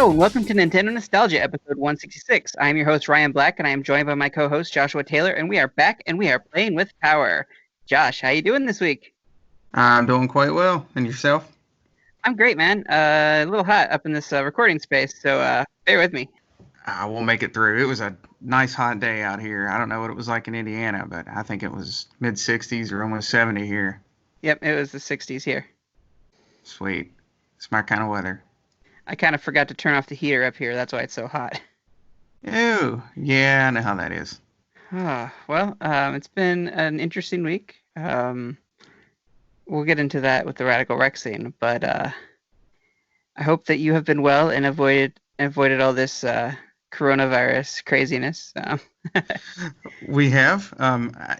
Hello and welcome to Nintendo Nostalgia, episode 166. I am your host, Ryan Black, and I am joined by my co-host, Joshua Taylor, and we are back and we are playing with power. Josh, how you doing this week? I'm doing quite well. And yourself? I'm great, man. A little hot up in this recording space, so bear with me. I will make it through. It was a nice hot day out here. I don't know what it was like in Indiana, but I think it was mid-60s or almost 70 here. Yep, it was the 60s here. Sweet. It's my kind of weather. I kind of forgot to turn off the heater up here. That's why it's so hot. Ew. Yeah, I know how that is. Well, it's been an interesting week. We'll get into that with the Radical Rec scene, but I hope that you have been well and avoided all this coronavirus craziness. We have.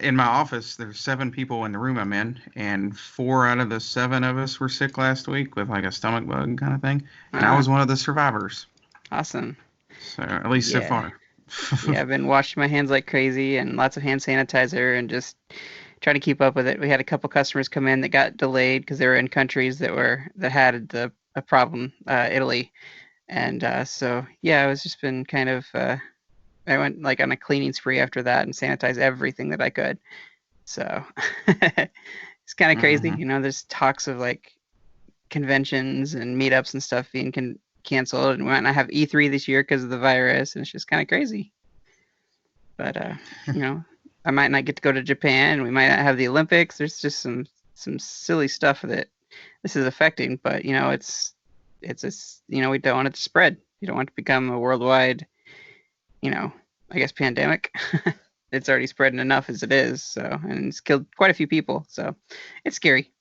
In my office, there's 7 people in the room I'm in, and 4 out of the 7 of us were sick last week with like a stomach bug kind of thing, and I was one of the survivors. Awesome. So at least so far. Yeah, I've been washing my hands like crazy and lots of hand sanitizer and just trying to keep up with it. We had a couple customers come in that got delayed because they were in countries that had a problem, Italy. And so, yeah, I was just been kind of, I went like on a cleaning spree after that and sanitized everything that I could. So it's kind of crazy. You know, there's talks of like conventions and meetups and stuff being canceled. And we might not have E3 this year because of the virus. And it's just kind of crazy. But, you know, I might not get to go to Japan. We might not have the Olympics. There's just some silly stuff that this is affecting. But, you know, you know, we don't want it to spread. You don't want it to become a worldwide, you know, I guess pandemic. It's already spreading enough as it is. So, and it's killed quite a few people. So it's scary.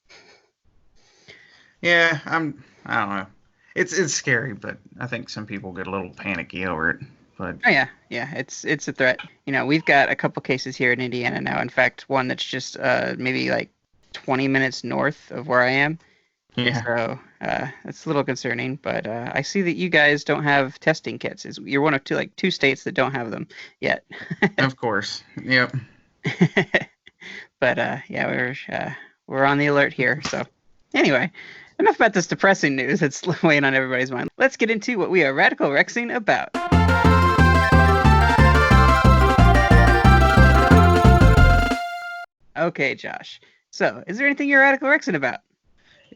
Yeah, I don't know. It's scary, but I think some people get a little panicky over it. But oh yeah, it's a threat. You know, we've got a couple cases here in Indiana now. In fact, one that's just maybe like 20 minutes north of where I am. Yeah. So it's a little concerning, but I see that you guys don't have testing kits. You're one of two states that don't have them yet. Of course. Yep. But yeah, we're on the alert here. So anyway, enough about this depressing news that's weighing on everybody's mind. Let's get into what we are Radical Rexing about. Okay, Josh. So, is there anything you're Radical Rexing about?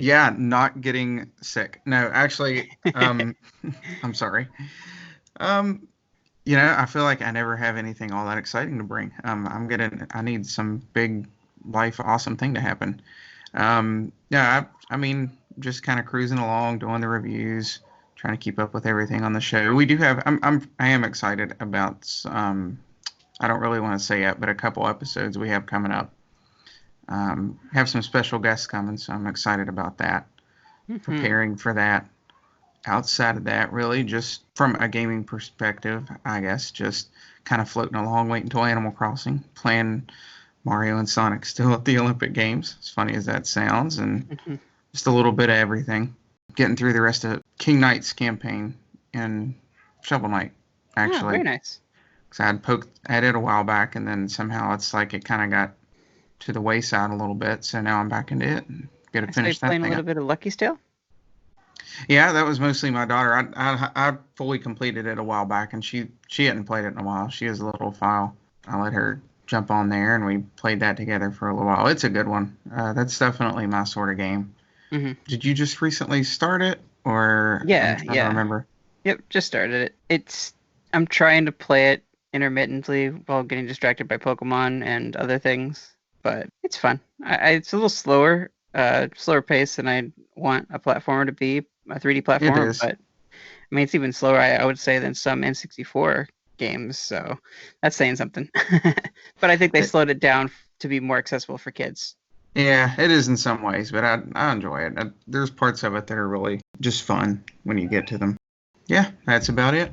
Yeah, not getting sick. No, actually, I'm sorry. You know, I feel like I never have anything all that exciting to bring. I need some big life awesome thing to happen. Yeah, I mean, just kind of cruising along, doing the reviews, trying to keep up with everything on the show. We do have, I am excited about, I don't really want to say it, but a couple episodes we have coming up. Have some special guests coming, so I'm excited about that. Preparing for that. Outside of that, really, just from a gaming perspective, I guess, just kind of floating along, waiting until Animal Crossing, playing Mario and Sonic still at the Olympic Games, as funny as that sounds, and just a little bit of everything. Getting through the rest of King Knight's campaign and Shovel Knight, actually. Oh, very nice. Because I had poked at it a while back, and then somehow it's like it kind of got to the wayside a little bit, so now I'm back into it and got to finish that playing thing a little bit of Lucky's Tale? Yeah, that was mostly my daughter. I fully completed it a while back, and she hadn't played it in a while. She has a little file. I let her jump on there, and we played that together for a little while. It's a good one. That's definitely my sort of game. Did you just recently start it, or yeah? I don't remember. Yep, just started it. I'm trying to play it intermittently while getting distracted by Pokemon and other things, but it's fun. It's a little slower pace than I want a platformer to be, a 3D platformer. It is. But I mean, it's even slower, I would say, than some N64 games. So that's saying something. But I think they slowed it down to be more accessible for kids. Yeah, it is in some ways, but I enjoy it. There's parts of it that are really just fun when you get to them. Yeah, that's about it.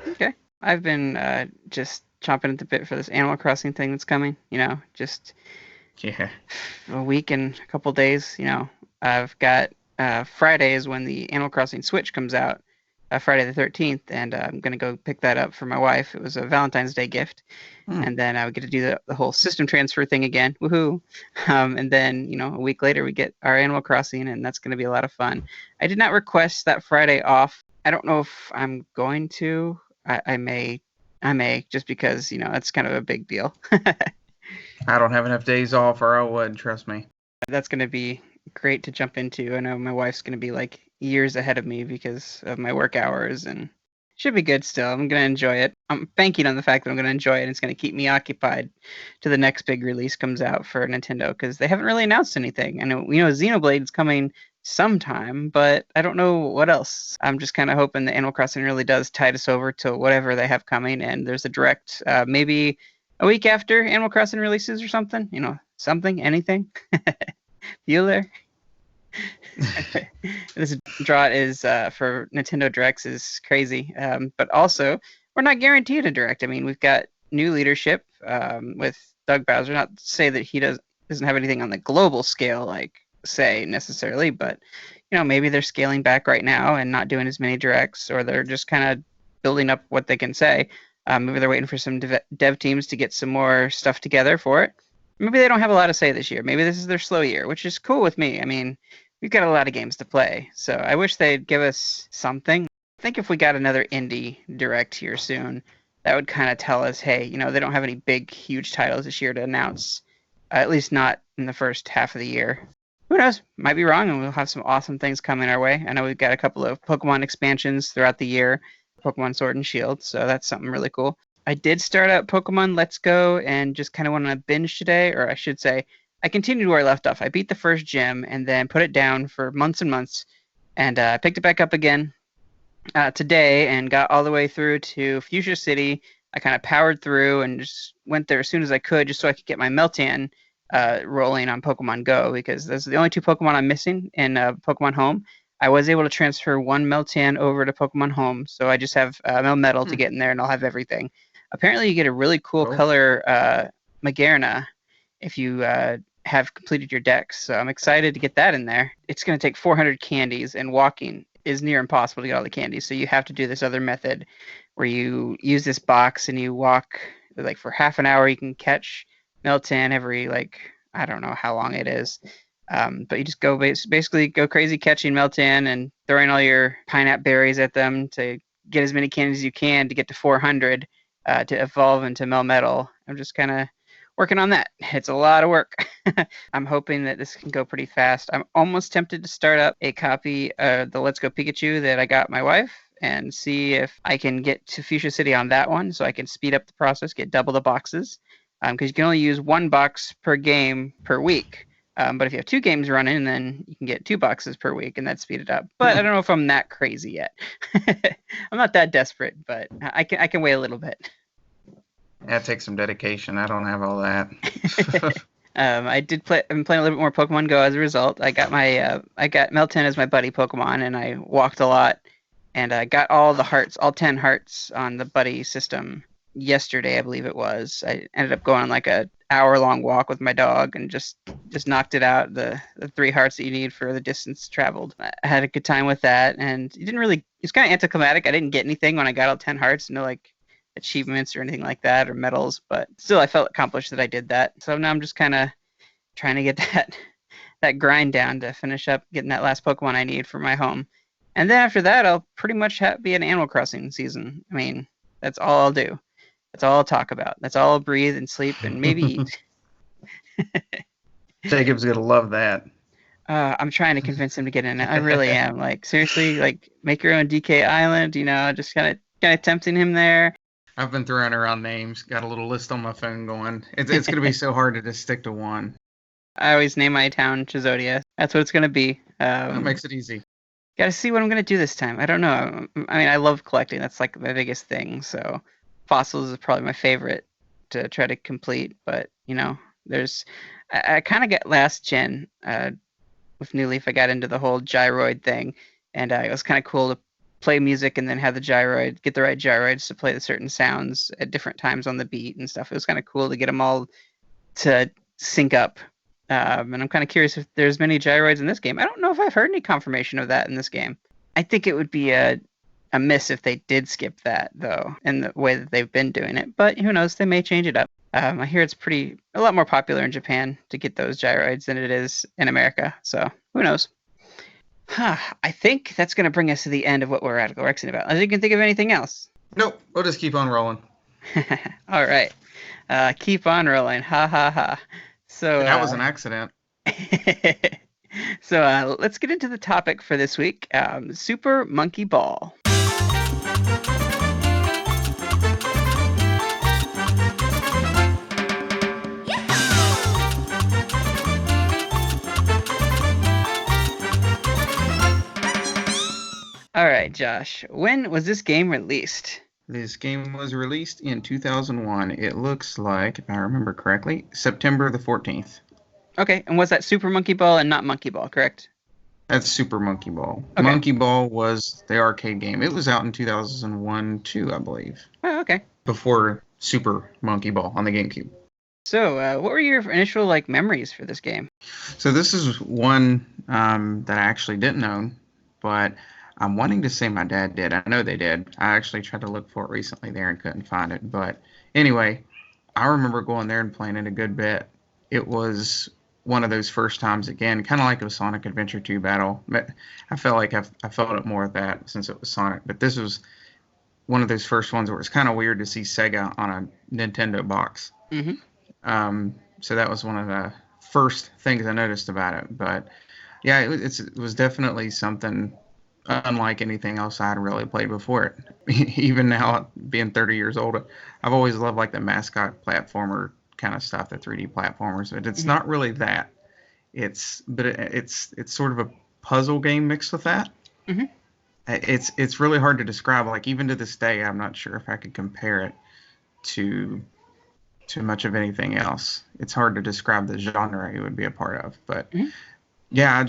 Okay. I've been just chomping at the bit for this Animal Crossing thing that's coming. You know, just a week and a couple days. You know, I've got Friday is when the Animal Crossing Switch comes out, Friday the 13th, and I'm going to go pick that up for my wife. It was a Valentine's Day gift. And then I would get to do the whole system transfer thing again. Woohoo. And then, you know, a week later we get our Animal Crossing, and that's going to be a lot of fun. I did not request that Friday off I don't know if I'm going to. I may just because that's kind of a big deal. I don't have enough days off, or I would. Trust me. That's going to be great to jump into. I know my wife's going to be like years ahead of me because of my work hours, and should be good still. I'm going to enjoy it. I'm banking on the fact that I'm going to enjoy it, and it's going to keep me occupied till the next big release comes out for Nintendo because they haven't really announced anything. I know Xenoblade is coming sometime, but I don't know what else. I'm just kind of hoping that Animal Crossing really does tide us over to whatever they have coming, and there's a direct, maybe a week after Animal Crossing releases or something. Something, anything. Bueller. This drought is for Nintendo Directs is crazy, but also we're not guaranteed a direct. I mean, we've got new leadership with Doug Bowser. Not to say that he doesn't have anything on the global scale, like say necessarily, but maybe they're scaling back right now and not doing as many directs, or they're just kind of building up what they can say. Maybe they're waiting for some dev teams to get some more stuff together for it. Maybe they don't have a lot to say this year. Maybe this is their slow year, which is cool with me. I mean, we've got a lot of games to play, so I wish they'd give us something. I think if we got another indie direct here soon, that would kind of tell us, hey, they don't have any big, huge titles this year to announce, at least not in the first half of the year. Who knows? Might be wrong, and we'll have some awesome things coming our way. I know we've got a couple of Pokemon expansions throughout the year, Pokemon Sword and Shield, so that's something really cool. I did start out Pokemon Let's Go and just kind of went on a binge today, or I should say, I continued where I left off. I beat the first gym and then put it down for months and months, and picked it back up again today and got all the way through to Fuchsia City. I kind of powered through and just went there as soon as I could, just so I could get my Meltan rolling on Pokemon Go, because those are the only two Pokemon I'm missing in Pokemon Home. I was able to transfer one Meltan over to Pokemon Home, so I just have Melmetal to get in there, and I'll have everything. Apparently, you get a really cool color Magearna if you have completed your dex. So I'm excited to get that in there. It's going to take 400 candies, and walking is near impossible to get all the candies. So you have to do this other method where you use this box and you walk like for half an hour. You can catch Meltan every I don't know how long it is. But you just go basically go crazy catching Meltan and throwing all your pineapple berries at them to get as many candies as you can to get to 400 to evolve into Melmetal. I'm just kind of working on that. It's a lot of work. I'm hoping that this can go pretty fast. I'm almost tempted to start up a copy of the Let's Go Pikachu that I got my wife and see if I can get to Fuchsia City on that one so I can speed up the process, get double the boxes. Because you can only use one box per game per week. But if you have two games running, then you can get 2 boxes per week, and that speed it up. But I don't know if I'm that crazy yet. I'm not that desperate, but I can wait a little bit. That takes some dedication. I don't have all that. I've been playing a little bit more Pokemon Go as a result. I got Meltan as my buddy Pokemon, and I walked a lot, and I got all the hearts, all 10 hearts on the buddy system yesterday, I believe it was. I ended up going on like a hour-long walk with my dog and just knocked it out, the 3 hearts that you need for the distance traveled. I had a good time with that, and it's kind of anticlimactic. I didn't get anything when I got all 10 hearts, no achievements or anything like that or medals, but still I felt accomplished that I did that. So now I'm just kind of trying to get that grind down to finish up getting that last Pokemon I need for my home. And then after that, I'll pretty much be an Animal Crossing season. I mean, that's all I'll do. That's all I'll talk about. That's all I'll breathe and sleep and maybe eat. Jacob's going to love that. I'm trying to convince him to get in it. I really am. Seriously, make your own DK Island, just kind of tempting him there. I've been throwing around names. Got a little list on my phone going. It's going to be so hard to just stick to one. I always name my town Chizodia. That's what it's going to be. That makes it easy. Got to see what I'm going to do this time. I don't know. I mean, I love collecting. That's my biggest thing. So fossils is probably my favorite to try to complete. But, I kind of got last gen with New Leaf. I got into the whole gyroid thing. And it was kind of cool to play music and then have get the right gyroids to play the certain sounds at different times on the beat and stuff. It was kind of cool to get them all to sync up. And I'm kind of curious if there's many gyroids in this game. I don't know if I've heard any confirmation of that in this game. I think it would be a miss if they did skip that, though, in the way that they've been doing it. But who knows? They may change it up. I hear it's a lot more popular in Japan to get those gyroids than it is in America. So who knows? I think that's going to bring us to the end of what we're radical Rexing about. Unless you can think of anything else. Nope, we'll just keep on rolling. All right. Keep on rolling. Ha ha ha. So, That was an accident. let's get into the topic for this week. Super Monkey Ball. All right, Josh. When was this game released? This game was released in 2001. It looks like, if I remember correctly, September the 14th. Okay, and was that Super Monkey Ball and not Monkey Ball, correct? That's Super Monkey Ball. Okay. Monkey Ball was the arcade game. It was out in 2001 too, I believe. Oh, okay. Before Super Monkey Ball on the Gamecube. So, what were your initial memories for this game? So this is one that I actually didn't own, but I'm wanting to say my dad did. I know they did. I actually tried to look for it recently there and couldn't find it. But anyway, I remember going there and playing it a good bit. It was one of those first times again, kind of like a Sonic Adventure 2 battle. But I felt like I felt it more at that since it was Sonic. But this was one of those first ones where it's kind of weird to see Sega on a Nintendo box. Mm-hmm. So that was one of the first things I noticed about it. But yeah, it was definitely something unlike anything else I had really played before it. Even now, being 30 years old, I've always loved like the mascot platformer kind of stuff, the 3D platformers. But it's not really that. It's sort of a puzzle game mixed with that. Mm-hmm. It's really hard to describe. Like even to this day, I'm not sure if I could compare it to much of anything else. It's hard to describe the genre it would be a part of. But yeah,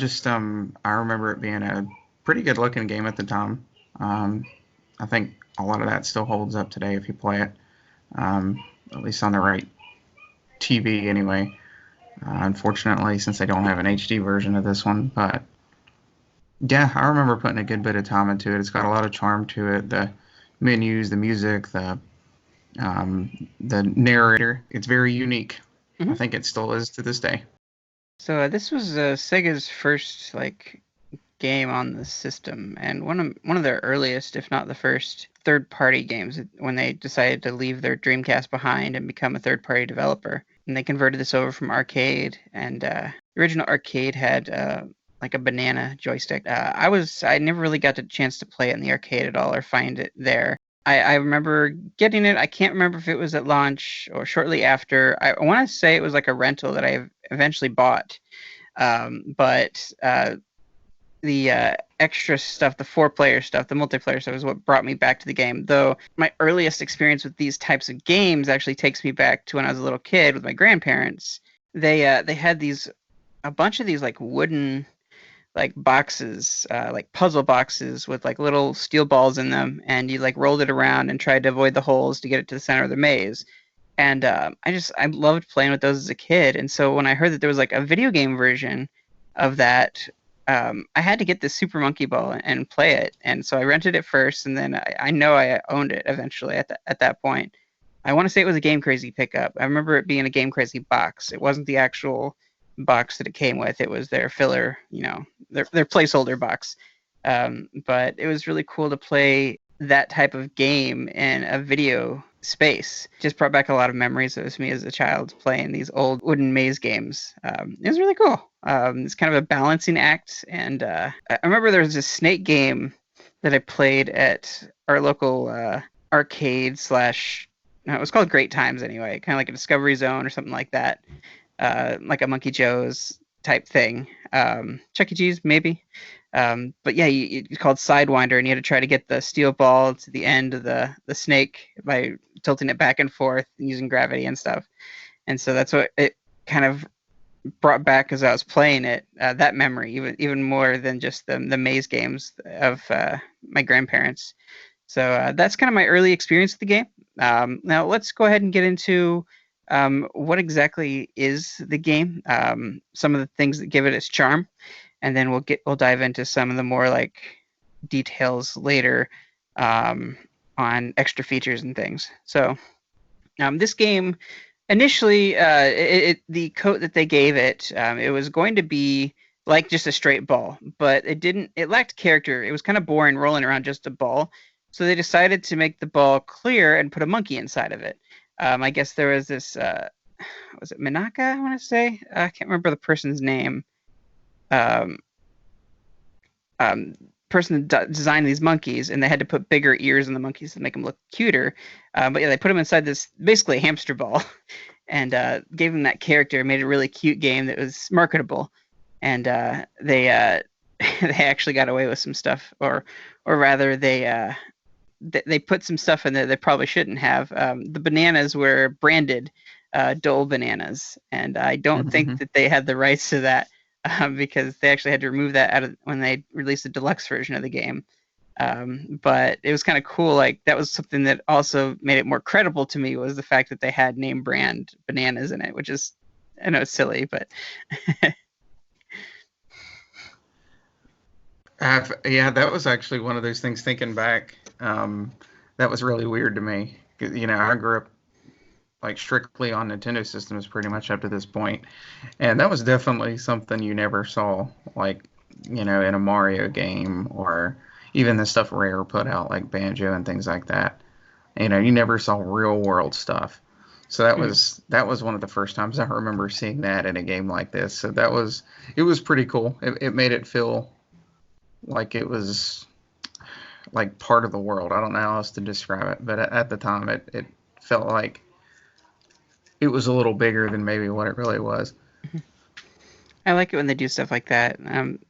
I remember it being a pretty good looking game at the time. I think a lot of that still holds up today if you play it, at least on the right TV anyway. Unfortunately, since they don't have an HD version of this one, but yeah, I remember putting a good bit of time into it. It's got a lot of charm to it. The menus, the music, the narrator. It's very unique. I think it still is to this day. So this was Sega's first game on the system, and one of their earliest, if not the first, third-party games when they decided to leave their Dreamcast behind and become a third-party developer. And they converted this over from arcade, and the original arcade had like a banana joystick. I never really got the chance to play it in the arcade at all or find it there. I remember getting it. I can't remember if it was at launch or shortly after. I want to say it was like a rental that I eventually bought. But the extra stuff, the 4-player stuff, the multiplayer stuff is what brought me back to the game. Though my earliest experience with these types of games actually takes me back to when I was a little kid with my grandparents. They had a bunch of these wooden boxes, puzzle boxes with little steel balls in them, and you rolled it around and tried to avoid the holes to get it to the center of the maze. And I loved playing with those as a kid. And so when I heard that there was a video game version of that, I had to get this Super Monkey Ball and play it. And so I rented it first, and then I know I owned it eventually at that point. I want to say it was a Game Crazy pickup. I remember it being a Game Crazy box. It wasn't the actual box that it came with. It was their filler, their placeholder box. But it was really cool to play that type of game in a video space. Just brought back a lot of memories of me as a child playing these old wooden maze games. It was really cool. It's kind of a balancing act. And I remember there was this snake game that I played at our local arcade slash, no, it was called Great Times anyway, kind of like a Discovery Zone or something like that. Like a Monkey Joe's type thing. Chuck E. Cheese, maybe. But yeah, it's called Sidewinder, and you had to try to get the steel ball to the end of the snake by tilting it back and forth and using gravity and stuff. And so that's what it kind of brought back as I was playing it, that memory, even more than just the maze games of my grandparents. So that's kind of my early experience with the game. Now let's go ahead and get into what exactly is the game, some of the things that give it its charm, and then we'll dive into some of the more details later on extra features and things. So this game initially, the coat that they gave it, it was going to be like just a straight ball, but it lacked character. It was kind of boring rolling around just a ball. So they decided to make the ball clear and put a monkey inside of it. I guess there was this, was it Minaka, I want to say? I can't remember the person's name. Um, um, person designed these monkeys, and they had to put bigger ears in the monkeys to make them look cuter. But yeah, they put them inside this basically a hamster ball, and gave them that character, made a really cute game that was marketable. And they actually got away with some stuff, or rather they put some stuff in there they probably shouldn't have. The bananas were branded Dole bananas, and I don't think that they had the rights to that, because they actually had to remove that out of when they released the deluxe version of the game. But it was kind of cool. Like that was something that also made it more credible to me, was the fact that they had name brand bananas in it, which is, I know it's silly, but Yeah, that was actually one of those things. Thinking back, that was really weird to me. I grew up like strictly on Nintendo systems pretty much up to this point, and that was definitely something you never saw, like in a Mario game, or even the stuff Rare put out, like Banjo and things like that. You never saw real world stuff. So that was one of the first times I remember seeing that in a game like this. So it was pretty cool. It made it feel like it was like part of the world. I don't know how else to describe it, but at the time it felt like it was a little bigger than maybe what it really was. I like it when they do stuff like that.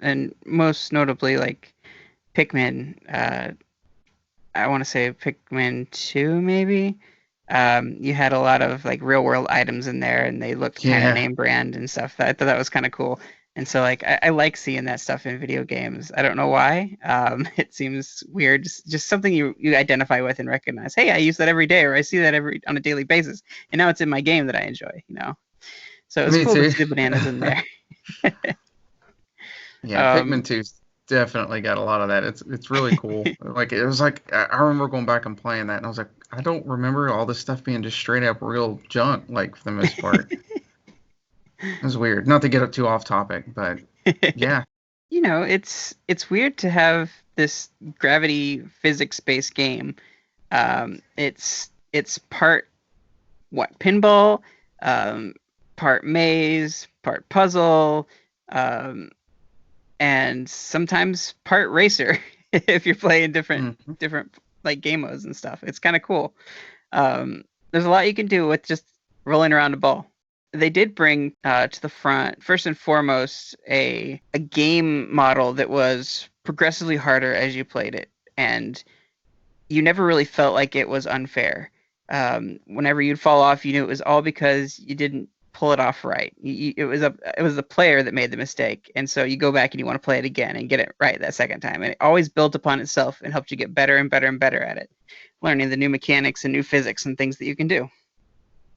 And most notably, like Pikmin. I want to say Pikmin 2, maybe. You had a lot of like real world items in there, and they looked kind of Yeah. name brand and stuff. I thought that was kind of cool. And so like I like seeing that stuff in video games. I don't know why. It seems weird. Just something you identify with and recognize. Hey, I use that every day, or I see that every on a daily basis, and now it's in my game that I enjoy. So it was Me cool to too. see the bananas in there. Yeah, Um, Pikmin 2's definitely got a lot of that. It's really cool. Like it was like I remember going back and playing that, and I was like, I don't remember all this stuff being just straight up real junk, like for the most part. It was weird. Not to get up too off topic, but yeah. it's weird to have this gravity physics based game. It's part what pinball, um, part maze, part puzzle, um, and sometimes part racer if you're playing Mhm. different like game modes and stuff. It's kind of cool. There's a lot you can do with just rolling around a ball. They did bring to the front, first and foremost, a game model that was progressively harder as you played it, and you never really felt like it was unfair. Whenever you'd fall off, you knew it was all because you didn't pull it off right. It was the player that made the mistake, and so you go back and you want to play it again and get it right that second time. And it always built upon itself and helped you get better and better and better at it, learning the new mechanics and new physics and things that you can do.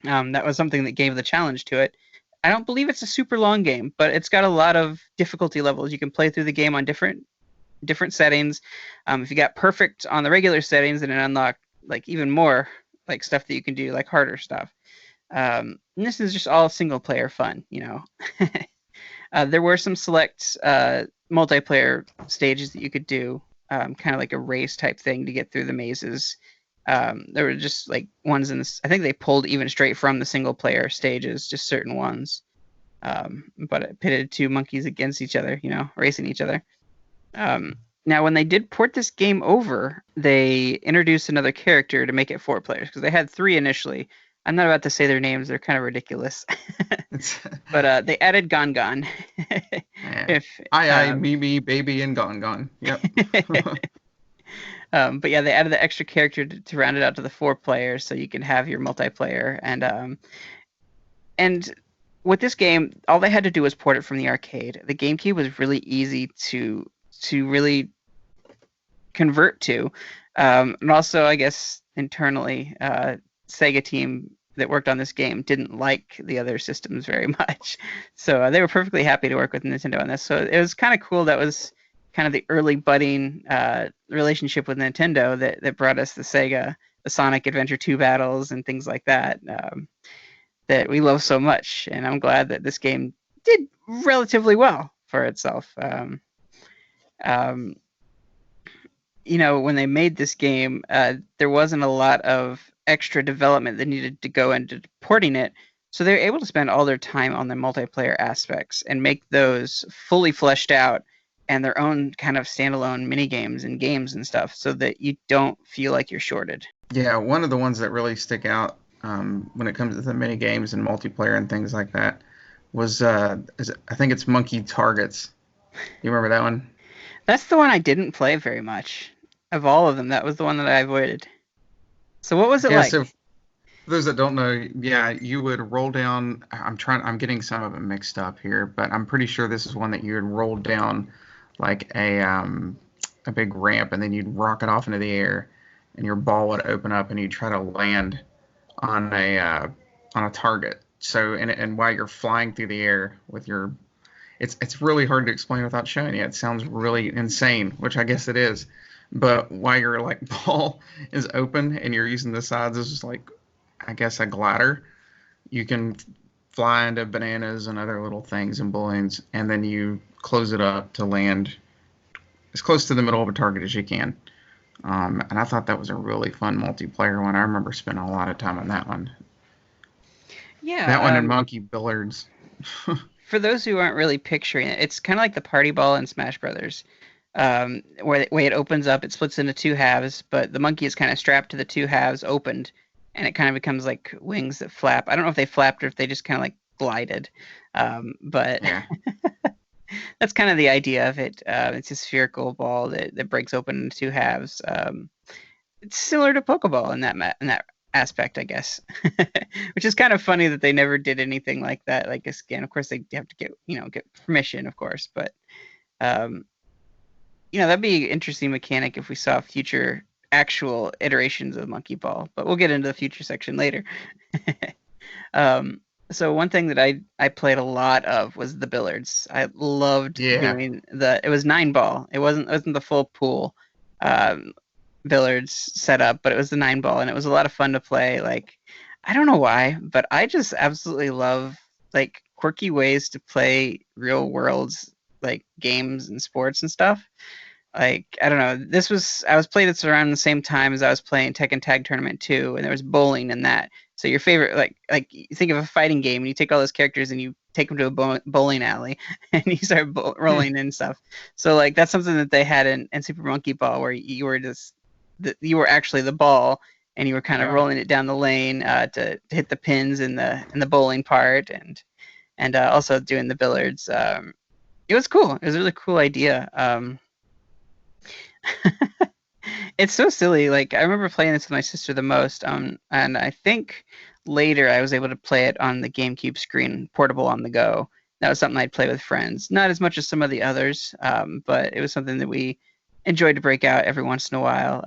That was something that gave the challenge to it. I don't believe it's a super long game, but it's got a lot of difficulty levels. You can play through the game on different settings. If you got perfect on the regular settings, then it unlocked like even more like stuff that you can do, like harder stuff. And this is just all single player fun. There were some select multiplayer stages that you could do, kind of like a race type thing to get through the mazes. There were just like ones in this. I think they pulled even straight from the single player stages, just certain ones. But it pitted two monkeys against each other, racing each other. Now, when they did port this game over, they introduced another character to make it four players because they had three initially. I'm not about to say their names; they're kind of ridiculous. It's But they added Gon. yeah. If I, um, me, baby, and gone. Yep. but yeah, they added the extra character to round it out to the four players, so you can have your multiplayer. And with this game, all they had to do was port it from the arcade. The GameCube was really easy to really convert to, and also I guess internally, Sega team that worked on this game didn't like the other systems very much, so they were perfectly happy to work with Nintendo on this. So it was kind of cool. That was kind of the early budding relationship with Nintendo that brought us the Sonic Adventure 2 battles and things like that, that we love so much. And I'm glad that this game did relatively well for itself. Um, when they made this game, there wasn't a lot of extra development that needed to go into porting it. So they were able to spend all their time on the multiplayer aspects and make those fully fleshed out and their own kind of standalone mini games and games and stuff so that you don't feel like you're shorted. Yeah, one of the ones that really stick out when it comes to the mini games and multiplayer and things like that was I think it's Monkey Targets. You remember that one? That's the one I didn't play very much. Of all of them, that was the one that I avoided. So what was it Yeah, like? so for those that don't know, yeah, you would roll down. I'm getting some of it mixed up here, but I'm pretty sure this is one that you would roll down like a big ramp, and then you'd rocket off into the air, and your ball would open up, and you'd try to land on a target. So and while you're flying through the air with your, it's really hard to explain without showing you. It sounds really insane, which I guess it is. But while your like ball is open and you're using the sides as just like, I guess, a glider, you can fly into bananas and other little things and balloons, and then you close it up to land as close to the middle of a target as you can. And I thought that was a really fun multiplayer one. I remember spending a lot of time on that one. That Yeah, one and Monkey Billiards. for those who aren't really picturing it, it's kind of like the party ball in Smash Brothers, where the way it opens up, it splits into two halves, but the monkey is kind of strapped to the two halves opened, and it kind of becomes like wings that flap. I don't know if they flapped or if they just kind of like glided, but Yeah. that's kind of the idea of it. It's a spherical ball that breaks open into two halves. It's similar to Pokeball in that aspect, I guess. Which is kind of funny that they never did anything like that. Like a scan, of course, they have to get permission, of course, but um, that'd be an interesting mechanic if we saw future actual iterations of Monkey Ball. But we'll get into the future section later. um, so one thing that I played a lot of was the billiards. I loved Yeah. doing it was 9 ball. It wasn't the full pool billiards setup, but it was the 9 ball, and it was a lot of fun to play. Like, I don't know why, but I just absolutely love like quirky ways to play real worlds like games and sports and stuff. Like, I don't know, I was playing this around the same time as I was playing Tekken Tag Tournament 2, and there was bowling in that. So your favorite, like you think of a fighting game, and you take all those characters and you take them to a bowling alley, and you start rolling and stuff. So like that's something that they had in Super Monkey Ball, where you were actually the ball, and you were kind of Yeah. rolling it down the lane to hit the pins in the bowling part, and also doing the billiards. It was cool. It was a really cool idea. It's so silly. Like, I remember playing this with my sister the most. And I think later I was able to play it on the GameCube screen, portable on the go. That was something I'd play with friends. Not as much as some of the others, but it was something that we enjoyed to break out every once in a while.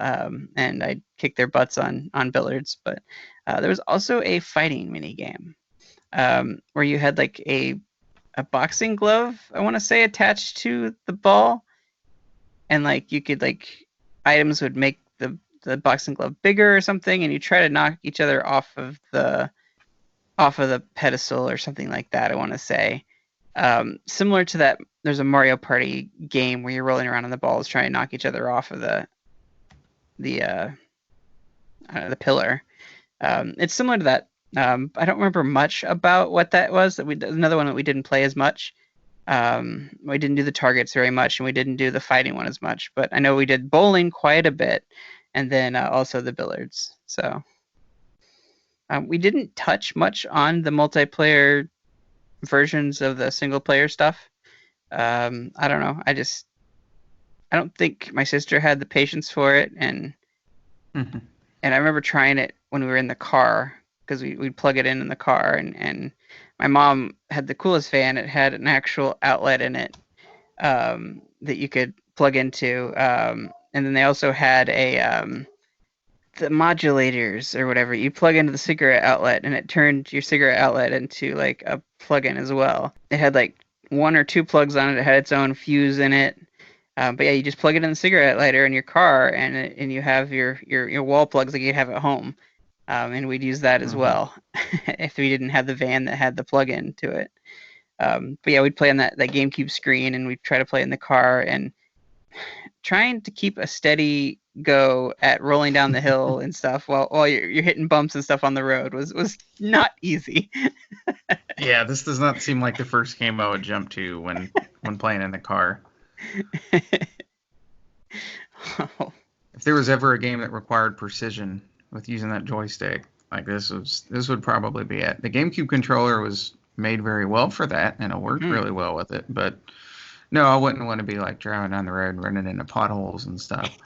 And I'd kick their butts on billiards. But there was also a fighting mini game where you had like a boxing glove, I want to say, attached to the ball, and like you could like items would make the boxing glove bigger or something, and you try to knock each other off of the pedestal or something like that, I want to say. Similar to that, there's a Mario Party game where you're rolling around on the balls trying to knock each other off of the the pillar. It's similar to that. I don't remember much about what that was. Another one that we didn't play as much. We didn't do the targets very much, and we didn't do the fighting one as much. But I know we did bowling quite a bit, and then also the billiards. So we didn't touch much on the multiplayer versions of the single player stuff. I don't know. I don't think my sister had the patience for it, Mhm. and I remember trying it when we were in the car because we'd plug it in the car, and my mom had the coolest fan. It had an actual outlet in it that you could plug into, and then they also had the modulators or whatever. You plug into the cigarette outlet, and it turned your cigarette outlet into like a plug-in as well. It had like one or two plugs on it. It had its own fuse in it. But yeah, you just plug it in the cigarette lighter in your car, and you have your wall plugs like you have at home. And we'd use that as Mhm. well if we didn't have the van that had the plug-in to it. But yeah, we'd play on that GameCube screen, and we'd try to play in the car, and trying to keep a steady go at rolling down the hill and stuff while you're hitting bumps and stuff on the road was not easy. Yeah, this does not seem like the first game I would jump to when playing in the car. Oh, If there was ever a game that required precision with using that joystick, like this would probably be it. The GameCube controller was made very well for that, and it worked really well with it. But no, I wouldn't want to be like driving down the road, running into potholes and stuff.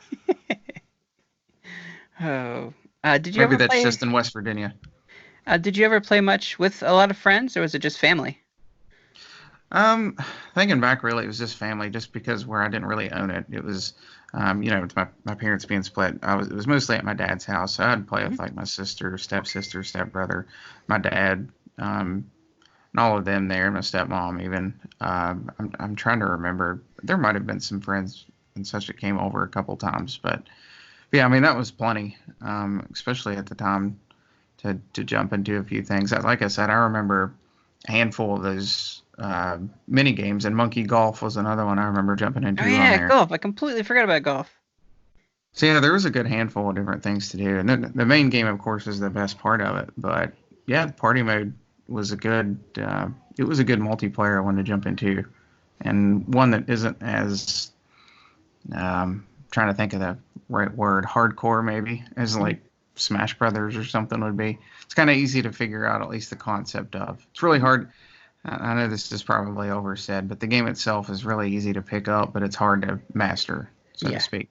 oh. Did you Maybe ever that's play? just in West Virginia. Did you ever play much with a lot of friends, or was it just family? Um, Thinking back, really, it was just family, just because where I didn't really own it. It was, with my parents being split, it was mostly at my dad's house. So I'd play with like my sister, stepsister, stepbrother, my dad, and all of them there, my stepmom even. I'm trying to remember. There might have been some friends and such that came over a couple times, but yeah, I mean that was plenty, especially at the time to jump into a few things. Like I said, I remember a handful of those mini games, and Monkey Golf was another one I remember jumping Oh into on yeah, there. golf. I completely forgot about golf. So yeah, there was a good handful of different things to do, and then the main game, of course, is the best part of it. But yeah, the party mode was a good. It was a good multiplayer I wanted to jump into, and one that isn't as trying to think of the right word, hardcore maybe, as like Smash Brothers or something would be. It's kind of easy to figure out at least the concept of. It's really hard. I know this is probably oversaid, but the game itself is really easy to pick up, but it's hard to master, so to Yeah, speak.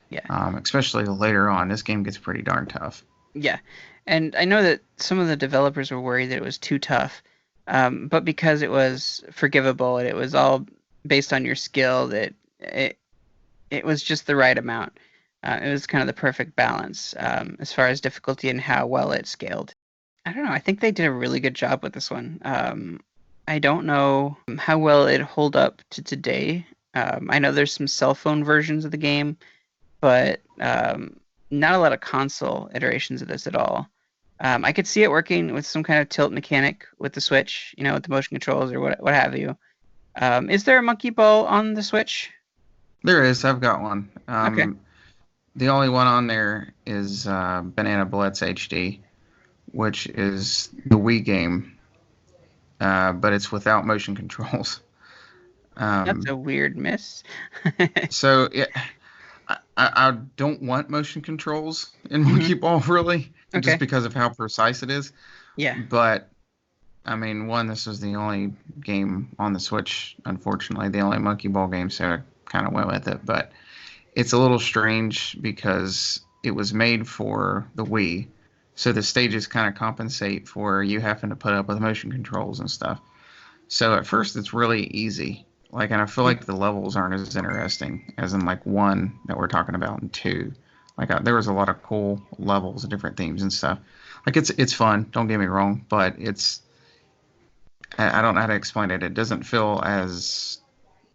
yeah, Especially later on, this game gets pretty darn tough. yeah. And I know that some of the developers were worried that it was too tough, but because it was forgivable and it was all based on your skill, that it was just the right amount. It was kind of the perfect balance as far as difficulty and how well it scaled. I don't know. I think they did a really good job with this one. I don't know how well it hold up to today. I know there's some cell phone versions of the game, but not a lot of console iterations of this at all. I could see it working with some kind of tilt mechanic with the Switch, with the motion controls or what have you. Is there a monkey ball on the Switch? There is. I've got one. Okay. The only one on there is Banana Blitz HD, which is the Wii game, but it's without motion controls. That's Um, a weird miss. so yeah, I don't want motion controls in Hmm. Monkey Ball really, just Okay. because of how precise it is. Yeah. But I mean, one, this was the only game on the Switch, unfortunately, the only Monkey Ball game, so I kind of went with it. But it's a little strange because it was made for the Wii, so the stages kind of compensate for you having to put up with motion controls and stuff. So at first, it's really easy. Like, and I feel like the levels aren't as interesting as in like one that we're talking about and two. Like, there was a lot of cool levels and different themes and stuff. Like, it's fun. Don't get me wrong, but I don't know how to explain it. It doesn't feel as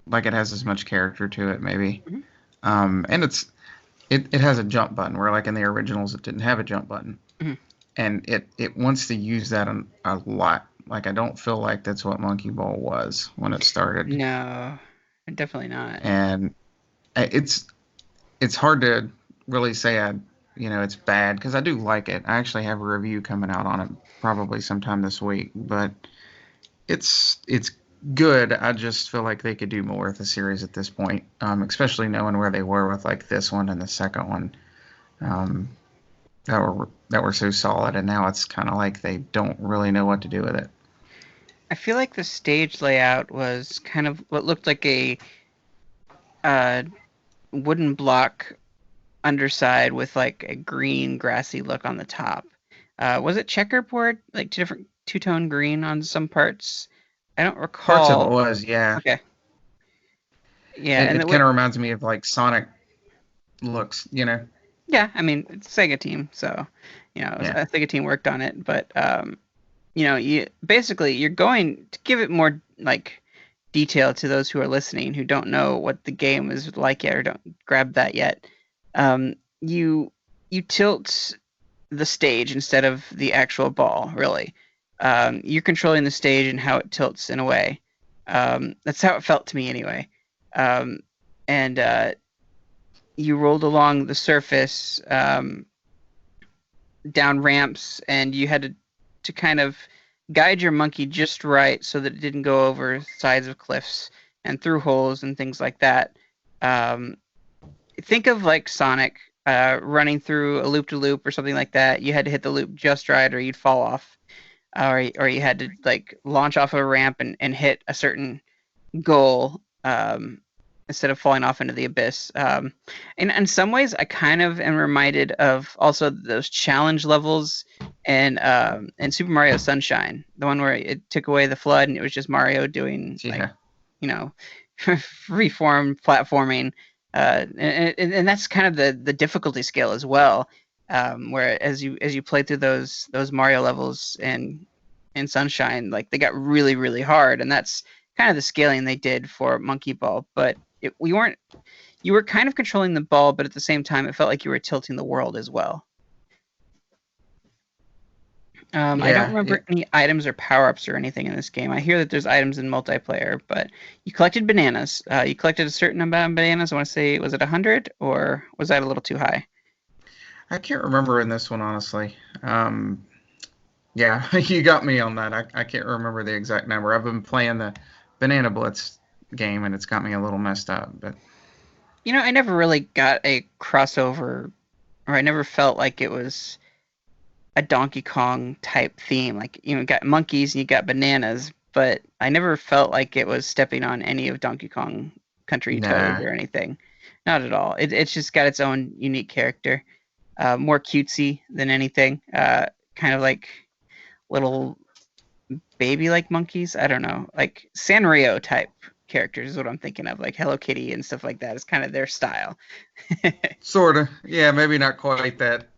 like it has as much character to it, maybe. Mhm. And it has a jump button where like in the originals it didn't have a jump button, Mhm. and it wants to use that a lot. Like I don't feel like that's what Monkey Ball was when it started, No, definitely not. and it's hard to really say it's bad because I do like it. I actually have a review coming out on it probably sometime this week, but it's good. I just feel like they could do more with the series at this point, especially knowing where they were with like this one and the second one, um, that were so solid, and now it's kind of like they don't really know what to do with it. I feel like the stage layout was kind of what looked like a uh, wooden block underside with like a green grassy look on the top. Was it checkerboard, like different two-tone green on some parts? I don't Parts of it recall. was, yeah. Okay. Yeah, It, and it kind of reminds me of like Sonic looks. yeah, I mean it's a Sega team, so Yeah. a Sega team worked on it, but you basically you're going to give it more like detail to those who are listening who don't know what the game is like yet or don't grab that yet. You tilt the stage instead of the actual ball, really. You're controlling the stage and how it tilts in a way. That's how it felt to me anyway. Um, and you rolled along the surface, down ramps, and you had to kind of guide your monkey just right so that it didn't go over sides of cliffs and through holes and things like that. Um, think of like Sonic running through a loop to loop or something like that. You had to hit the loop just right, or you'd fall off, or you had to like launch off a ramp and hit a certain goal, instead of falling off into the abyss. And in some ways, I kind of am reminded of also those challenge levels in Super Mario Sunshine, the one where it took away the flood and it was just Mario doing like, Yeah. you know, freeform platforming. And that's kind of the difficulty scale as well. Where as you play through those Mario levels in Sunshine, like they got really really hard, and that's kind of the scaling they did for Monkey Ball. But we weren't you were kind of controlling the ball, but at the same time, it felt like you were tilting the world as well. I don't Yeah. remember any items or power ups or anything in this game. I hear that there's items in multiplayer, but you collected bananas. You collected a certain amount of bananas. I want to say, was it 100 or was that a little too high? I can't remember in this one, honestly. Yeah, you got me on that. I can't remember the exact number. I've been playing the Banana Blitz game, and it's got me a little messed up. But I never really got a crossover, or I never felt like it was a Donkey Kong type theme. Like, you got monkeys and you got bananas, but I never felt like it was stepping on any of Donkey Kong Country toes nah. or anything. Not at all. It's just got its own unique character. More cutesy than anything. Kind of like little baby-like monkeys. I don't know. Like Sanrio type characters is what I'm thinking of. Like Hello Kitty and stuff like that is kind of their style. Sort of. Yeah, maybe not quite that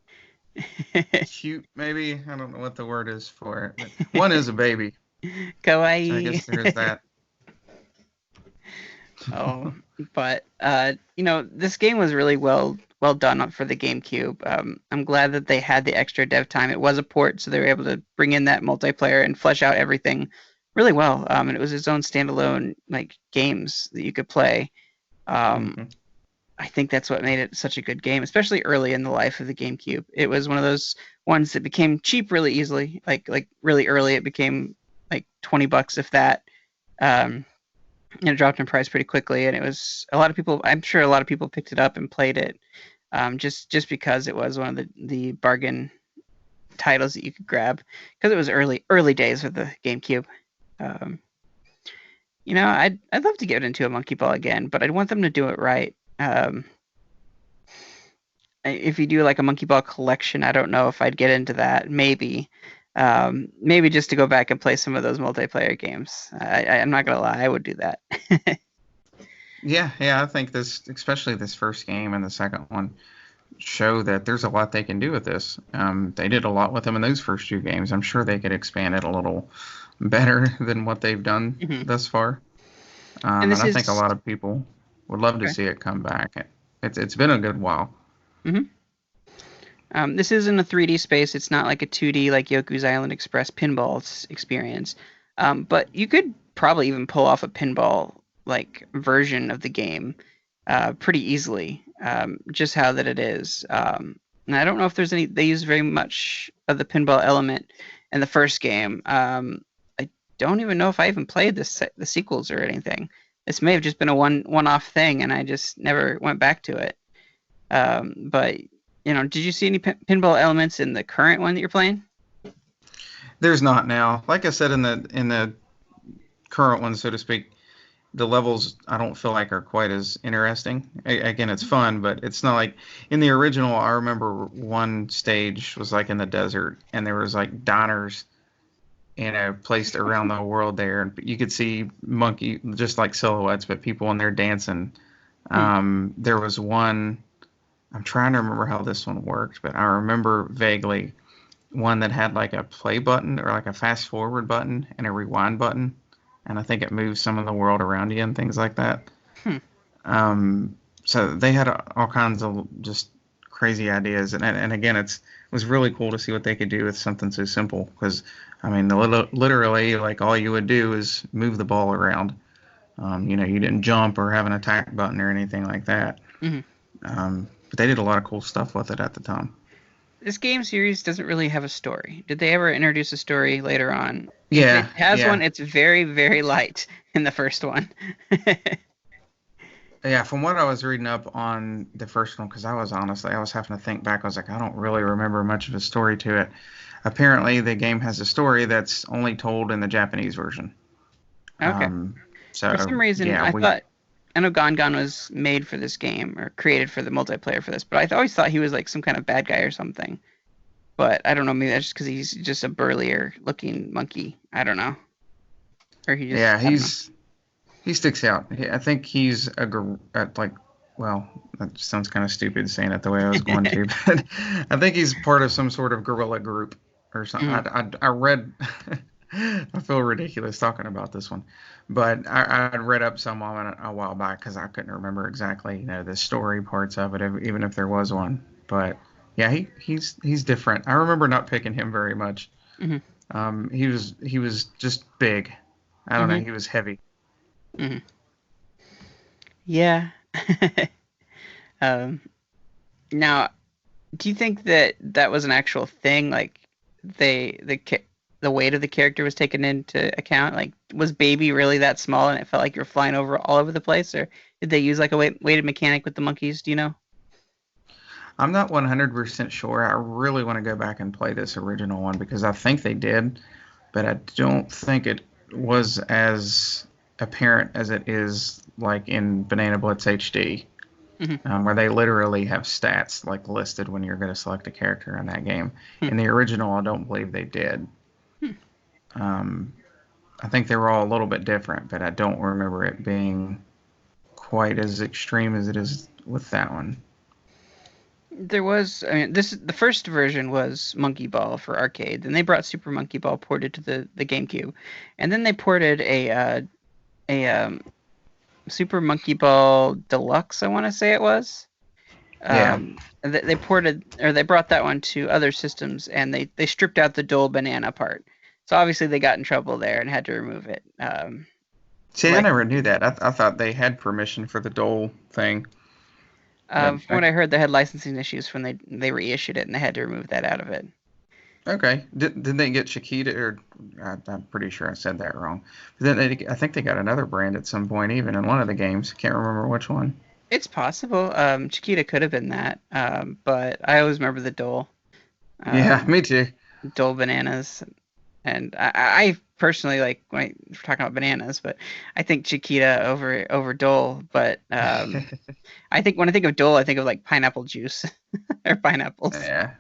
cute, maybe. I don't know what the word is for it. But one is a baby, so I Kawaii. guess there is that. Oh, but this game was really well done for the GameCube. I'm glad that they had the extra dev time. It was a port, so they were able to bring in that multiplayer and flesh out everything really well. And it was its own standalone like games that you could play. Um, Hmm. I think that's what made it such a good game, especially early in the life of the GameCube. It was one of those ones that became cheap really easily. Like really early, it became like $20 if that. Um, and it dropped in price pretty quickly. And it was a lot of people. I'm sure a lot of people picked it up and played it, just because it was one of the bargain titles that you could grab because it was early days of the GameCube. Um, I'd love to get into a Monkey Ball again, but I'd want them to do it right. If you do like a Monkey Ball collection, I don't know if I'd get into that. Maybe just to go back and play some of those multiplayer games. I'm not gonna lie, I would do that. Yeah, yeah. I think this, especially this first game and the second one, show that there's a lot they can do with this. They did a lot with them in those first two games. I'm sure they could expand it a little better than what they've done Mhm. thus far. And And this I think a is lot of people would love to okay. see it come back. It's been a good while. hmm this is in a 3D space. It's not like a 2D like Yoku's Island Express pinball experience. But you could probably even pull off a pinball like version of the game pretty easily. Just how that it is. And I don't know if there's any. They use very much of the pinball element in the first game. I don't even know if I even played the sequels or anything. This may have just been a one-off thing, and I just never went back to it. But did you see any pinball elements in the current one that you're playing? There's not now. Like I said, in the current one, so to speak, the levels I don't feel like are quite as interesting. Again, it's fun, but it's not like in the original. I remember one stage was like in the desert, and there was like diners, placed around the world there, and you could see monkey just like silhouettes, but people in there dancing. Hmm. There was one. I'm trying to remember how this one worked, but I remember vaguely one that had like a play button or like a fast forward button and a rewind button, and I think it moves some of the world around you and things like that. Hmm. So they had all kinds of just crazy ideas, and again, it's was really cool to see what they could do with something so simple. Because I mean, literally, like all you would do is move the ball around. You didn't jump or have an attack button or anything like that. Hmm. But they did a lot of cool stuff with it at the time. This game series doesn't really have a story. Did they ever introduce a story later on? If it Yeah, has one, yeah, it's very, very light in the first one. yeah. From what I was reading up on the first one, because I was having to think back. I was like, I don't really remember much of a story to it. Apparently, the game has a story that's only told in the Japanese version. Okay. Um, For some so reason, yeah, we I know Gon was made for this game or created for the multiplayer for this, but I always thought he was like some kind of bad guy or something. But I don't know, maybe that's just because he's just a burlier looking monkey. I don't know. Or he just, yeah I don't know. he sticks out. I think he's like, well, that sounds kind of stupid saying it the way I was going to, but I think he's part of some sort of guerrilla group or something. Mhm. I read. I feel ridiculous talking about this one, but I read up some on it a while back because I couldn't remember exactly, the story parts of it, even if there was one. But yeah, he's different. I remember not picking him very much. Mhm. He was just big. I don't know. Mhm. He was heavy. Mhm. Yeah. um, Now, do you think that that was an actual thing? Like the weight of the character was taken into account? Like, was Baby really that small and it felt like you're flying over all over the place, or did they use like a weighted mechanic with the monkeys? Do you know? I'm not 100% sure. I really want to go back and play this original one because I think they did, but I don't think it was as apparent as it is like in Banana Blitz HD, Hmm. where they literally have stats like listed when you're going to select a character in that game. Hmm. In the original, I don't believe they did. Hmm. Um, I think they were all a little bit different, but I don't remember it being quite as extreme as it is with that one. There was, I mean, the first version was Monkey Ball for arcade. Then they brought Super Monkey Ball ported to the GameCube, and then they ported a Super Monkey Ball Deluxe. I want to say it was. Yeah. They ported or they brought that one to other systems, and they stripped out the Dole Banana part. So obviously they got in trouble there and had to remove it. See, I Like never knew that. I thought they had permission for the Dole thing, but from what I heard, they had licensing issues when they reissued it, and they had to remove that out of it. okay. Did they get Chiquita or I'm pretty sure I said that wrong. But then I think they got another brand at some point, even in one of the games. Can't remember which one. It's possible. Chiquita could have been that, but I always remember the Dole, Yeah, um, me too. Dole bananas, and I personally like we're talking about bananas, but I think Chiquita over Dole. But I think when I think of Dole, I think of like pineapple juice or pineapples. Yeah,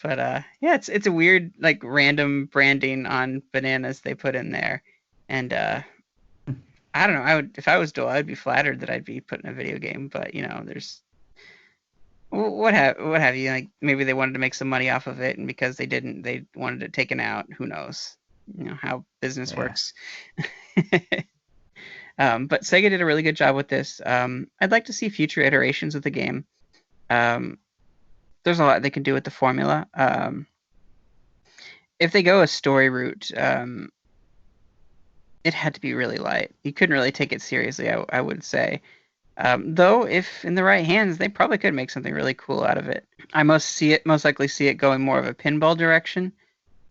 But yeah, it's a weird like random branding on bananas they put in there, and I don't know. I would if I was Dole, I'd be flattered that I'd be put in a video game. But there's what have you? Like maybe they wanted to make some money off of it, and because they didn't, they wanted it taken out. Who knows? How business yeah, works. But Sega did a really good job with this. I'd like to see future iterations of the game. Um, there's a lot they can do with the formula. If they go a story route, it had to be really light. You couldn't really take it seriously, I would say. Though, if in the right hands, they probably could make something really cool out of it. I most likely see it going more of a pinball direction,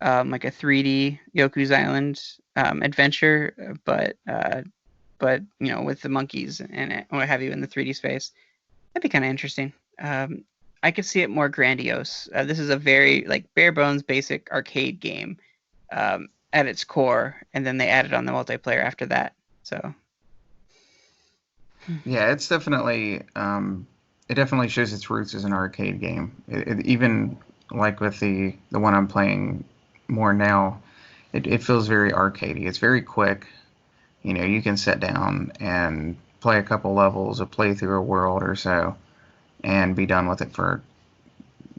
like a 3D Yoku's Island adventure, but with the monkeys and what have you in the 3D space. That'd be kind of interesting. I could see it more grandiose. This is a very like bare bones basic arcade game at its core, and then they added on the multiplayer after that. So yeah. It definitely shows its roots as an arcade game. Even like with the one I'm playing more now, it feels very arcadey. It's very quick. You can sit down and play a couple levels or play through a world or so and be done with it for,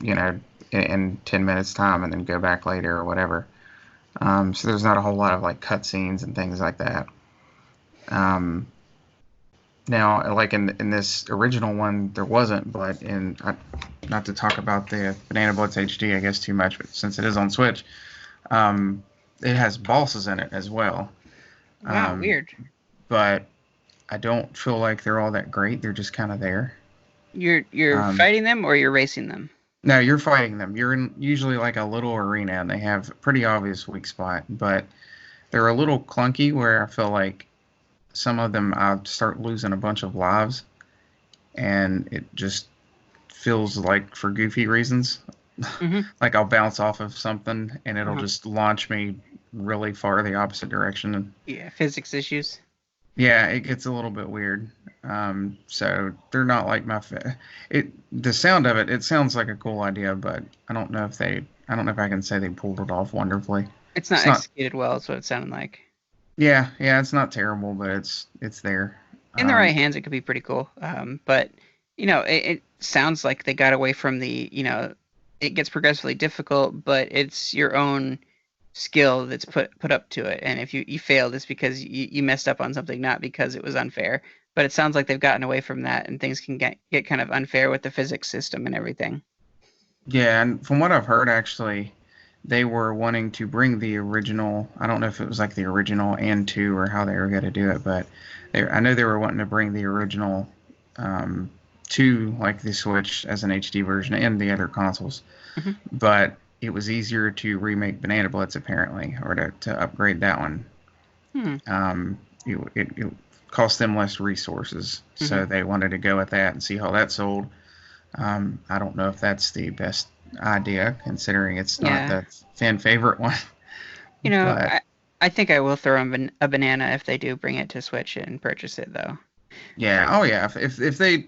in 10 minutes time and then go back later or whatever. So there's not a whole lot of like cutscenes and things like that. Um, Now, like in this original one, there wasn't, but not to talk about the Banana Blitz HD, I guess too much, but since it is on Switch, um, it has bosses in it as well. Wow, Um, weird. but I don't feel like they're all that great. They're just kind of there. You're Um, fighting them or you're racing them? no, you're fighting them. You're in usually like a little arena, and they have a pretty obvious weak spot, but they're a little clunky where I feel like some of them I start losing a bunch of lives, and it just feels like for goofy reasons. Mm-hmm. Like I'll bounce off of something and it'll Uh-huh. just launch me really far the opposite direction. And Yeah, physics issues. yeah, it gets a little bit weird. So they're not like it. The sound of it, it sounds like a cool idea, but I don't know if I can say they pulled it off wonderfully. It's not It's not. executed well, is what it sounded like. Yeah, yeah, it's not terrible, but it's there. In the right Um, hands, it could be pretty cool. But it sounds like they got away from it gets progressively difficult, but it's your own skill that's put up to it. And if you failed, it's because you messed up on something, not because it was unfair. But it sounds like they've gotten away from that, and things can get kind of unfair with the physics system and everything. yeah, and from what I've heard, actually, they were wanting to bring the original. I don't know if it was like the original and two or how they were going to do it, but I know they were wanting to bring the original um, to like the Switch as an HD version and the other consoles. Hmm. But it was easier to remake Banana Blitz apparently, or to upgrade that one. Hmm. It cost them less resources, Hmm. so they wanted to go with that and see how that sold. I don't know if that's the best idea, considering it's not Yeah. the fan favorite one. You know, But I think I will throw in a banana if they do bring it to Switch and purchase it, though. yeah, oh yeah, if they,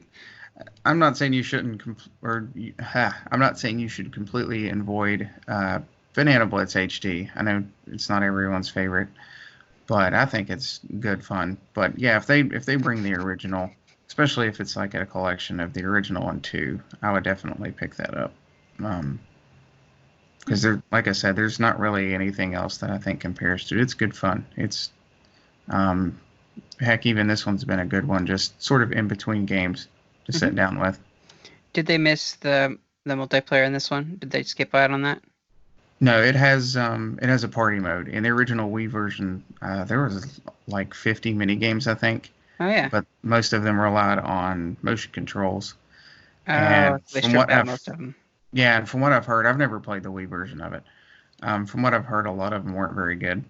I'm not saying you shouldn't, I'm not saying you should completely avoid Banana Blitz HD. I know it's not everyone's favorite, but I think it's good fun. But yeah, if they bring the original, especially if it's like a collection of the original one too, I would definitely pick that up. Um, because there, like I said, there's not really anything else that I think compares to it. It's good fun. It's um, heck, even this one's been a good one, just sort of in between games to Hmm. sit down with. Did they miss the multiplayer in this one? Did they skip out on that? No, it has a party mode. In the original Wii version, there was like 50 mini games, I think, Oh yeah. but most of them relied on motion controls. Oh, And they from stripped what out I've most of them. yeah, and from what I've heard, I've never played the Wii version of it. From what I've heard, a lot of them weren't very good.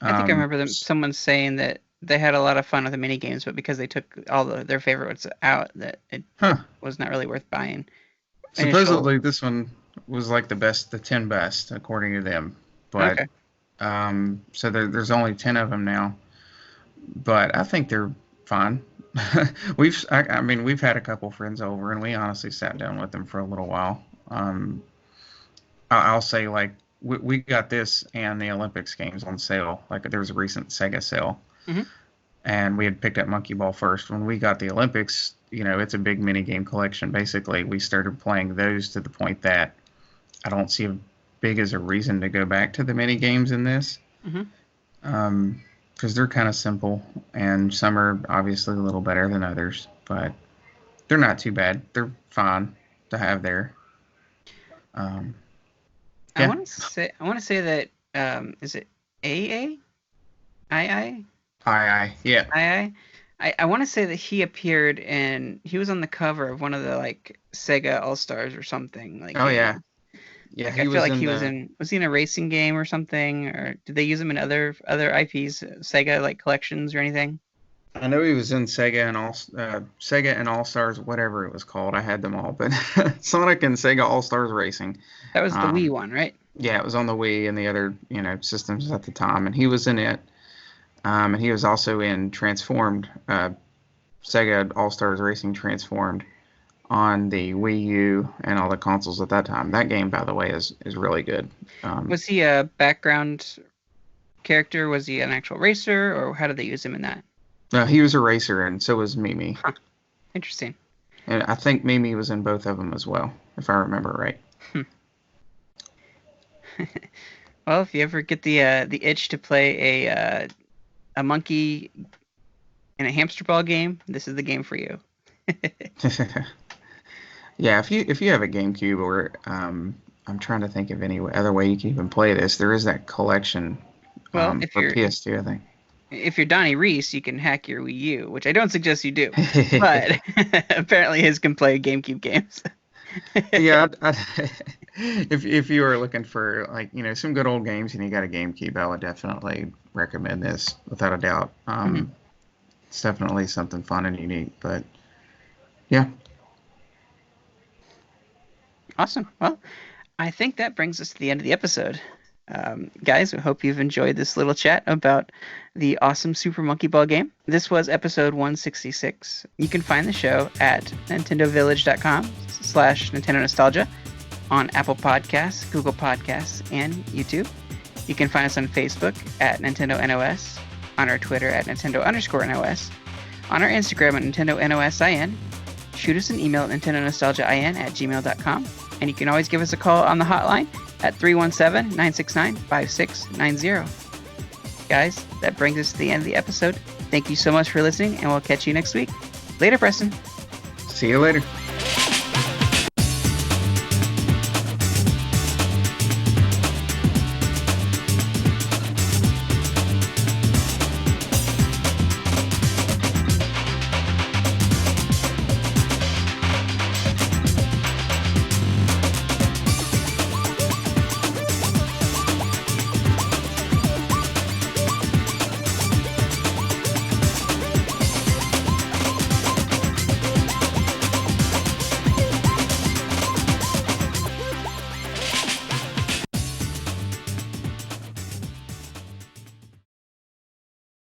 I think I Um, remember someone saying that they had a lot of fun with the mini games, but because they took all their favorites out, that it huh. was not really worth buying. Initial. Supposedly, this one was like the 10 best according to them, but Okay. so there's only 10 of them now. But I think they're fine. I mean, we've had a couple friends over, and we honestly sat down with them for a little while. I'll say like we got this and the Olympics games on sale. Like there was a recent Sega sale, Hmm. and we had picked up Monkey Ball first. When we got the Olympics, it's a big mini game collection. Basically, we started playing those to the point that I don't see a big as a reason to go back to the mini games in this. Hmm. Because they're kind of simple, and some are obviously a little better than others, but they're not too bad. They're fine to have there. Um, yeah, I want to say that is it AA II yeah. II? I want to say that he appeared and he was on the cover of one of the like Sega All Stars or something. Oh yeah, yeah. I He feel was like in he the. was he in a racing game or something, or did they use him in other IPs, Sega like collections or anything? I know he was in Sega and All Stars, whatever it was called. I had them all, but Sonic and Sega All Stars Racing. That was the Wii Um, one, right? yeah, it was on the Wii and the other systems at the time, and he was in it. And he was also in Transformed, Sega All Stars Racing Transformed on the Wii U and all the consoles at that time. That game, by the way, is really good. Um, Was he a background character? Was he an actual racer, or how did they use him in that? he was a racer, and so was Mimi. Huh, interesting. And I think Mimi was in both of them as well, if I remember right. Hmm. Well, if you ever get the itch to play a monkey in a hamster ball game, this is the game for you. Yeah, if you have a GameCube or I'm trying to think of any other way you can even play this. There is that collection Well, for PS2, I think. if you're Donnie Reese, you can hack your Wii U, which I don't suggest you do. But apparently his can play GameCube games. Yeah, if you were looking for like some good old games and you got a GameCube, I would definitely recommend this without a doubt. It's definitely something fun and unique. But yeah, Awesome. Well, I think that brings us to the end of the episode. Guys, we hope you've enjoyed this little chat about the awesome Super Monkey Ball game. This was episode 166. You can find the show at nintendovillage.com/Nintendo Nostalgia on Apple Podcasts, Google Podcasts, and YouTube. You can find us on Facebook at Nintendo NOS, on our Twitter at Nintendo_NOS, on our Instagram at Nintendo NOSIN. Shoot us an email at nintendonostalgiain@gmail.com, and you can always give us a call on the hotline at 317-969-5690. Guys, that brings us to the end of the episode. Thank you so much for listening, and we'll catch you next week. Later, Preston. See you later.